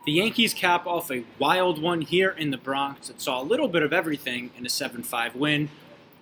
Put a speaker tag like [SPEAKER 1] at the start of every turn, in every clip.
[SPEAKER 1] The Yankees cap off a wild one here in the Bronx that saw a little bit of everything in a 7-5 win.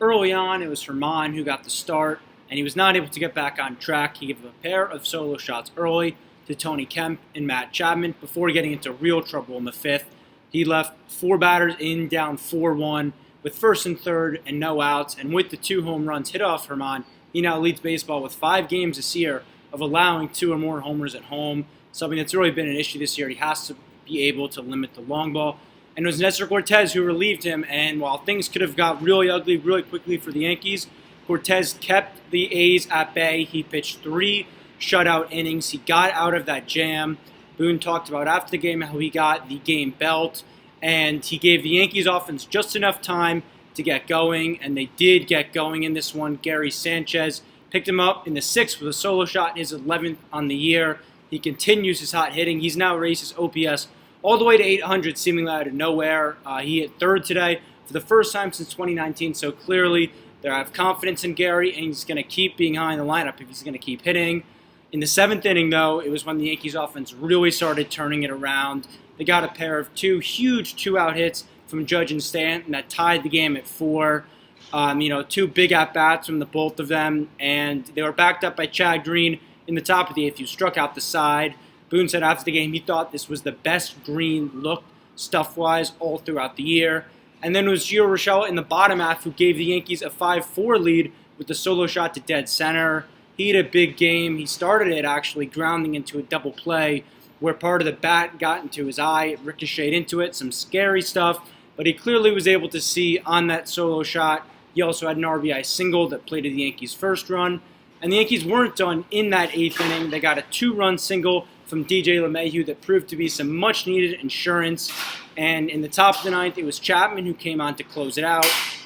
[SPEAKER 1] Early on, it was Herman who got the start, and he was not able to get back on track. He gave a pair of solo shots early to Tony Kemp and Matt Chapman before getting into real trouble in the fifth. He left four batters in, down 4-1 with first and third and no outs, and with the two home runs hit off Herman, he now leads baseball with 5 games this year of allowing 2 or more homers at home, something that's really been an issue this year. He has to be able to limit the long ball. And it was Nestor Cortes who relieved him, and while things could have got really ugly really quickly for the Yankees, Cortes kept the A's at bay. He pitched 3 shutout innings. He got out of that jam. Boone talked about after the game how he got the game belt, and he gave the Yankees offense just enough time to get going, and they did get going in this one. Gary Sanchez picked him up in the 6th with a solo shot in his 11th on the year. He continues his hot hitting. He's now raised his OPS all the way to 800, seemingly out of nowhere. He hit third today for the first time since 2019, so clearly they have confidence in Gary, and he's going to keep being high in the lineup if he's going to keep hitting. In the 7th inning, though, it was when the Yankees offense really started turning it around. They got a pair of 2 huge 2-out hits from Judge and Stanton that tied the game at 4. 2 big at-bats from the both of them, and they were backed up by Chad Green in the top of the 8th, who struck out the side. Boone said after the game he thought this was the best Green looked stuff-wise all throughout the year. And then it was Gio Urshela in the bottom half who gave the Yankees a 5-4 lead with the solo shot to dead center. He had a big game. He started it actually grounding into a double play where part of the bat got into his eye. It ricocheted into it, some scary stuff, but he clearly was able to see on that solo shot. He also had an RBI single that played to the Yankees' first run. And the Yankees weren't done in that 8th inning. They got a 2-run single from DJ LeMahieu that proved to be some much-needed insurance. And in the top of the 9th, it was Chapman who came on to close it out.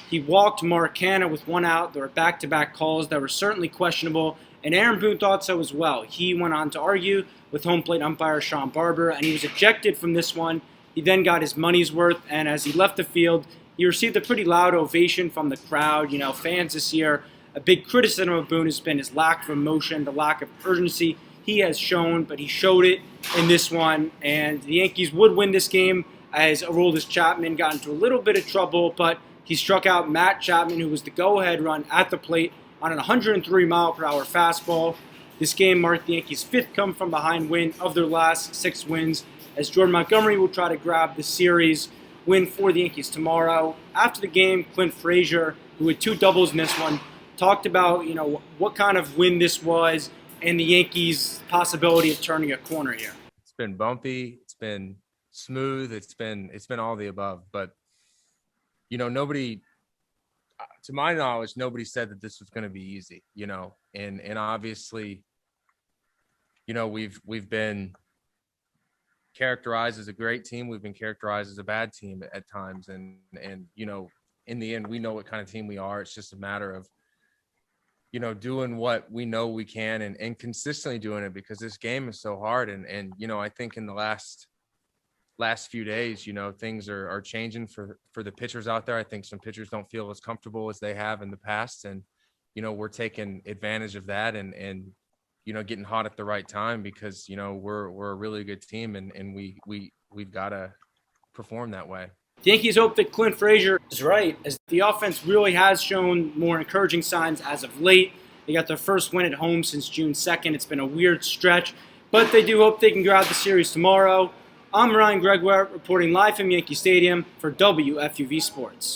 [SPEAKER 1] He walked Mark Canha with 1 out. There were back-to-back calls that were certainly questionable, and Aaron Boone thought so as well. He went on to argue with home plate umpire Sean Barber, and he was ejected from this one. He then got his money's worth, and as he left the field, he received a pretty loud ovation from the crowd. Fans this year, a big criticism of Boone has been his lack of emotion, the lack of urgency he has shown, but he showed it in this one, and the Yankees would win this game as Aroldis Chapman got into a little bit of trouble, but he struck out Matt Chapman, who was the go-ahead run at the plate on an 103-mile-per-hour fastball. This game marked the Yankees' 5th come-from-behind win of their last 6 wins, as Jordan Montgomery will try to grab the series win for the Yankees tomorrow. After the game, Clint Frazier, who had 2 doubles in this one, talked about what kind of win this was and the Yankees' possibility of turning a corner here.
[SPEAKER 2] It's been bumpy. It's been smooth. It's been all the above. But nobody, to my knowledge, nobody said that this was going to be easy. And obviously, we've been characterized as a great team. We've been characterized as a bad team at times, and in the end, we know what kind of team we are. It's just a matter of doing what we know we can and consistently doing it, because this game is so hard. And I think in the last few days, things are changing for the pitchers out there. I think some pitchers don't feel as comfortable as they have in the past. And, we're taking advantage of that and getting hot at the right time, because, we're a really good team and we've got to perform that way.
[SPEAKER 1] The Yankees hope that Clint Frazier is right, as the offense really has shown more encouraging signs as of late. They got their first win at home since June 2nd. It's been a weird stretch, but they do hope they can grab the series tomorrow. I'm Ryan Gregware, reporting live from Yankee Stadium for WFUV Sports.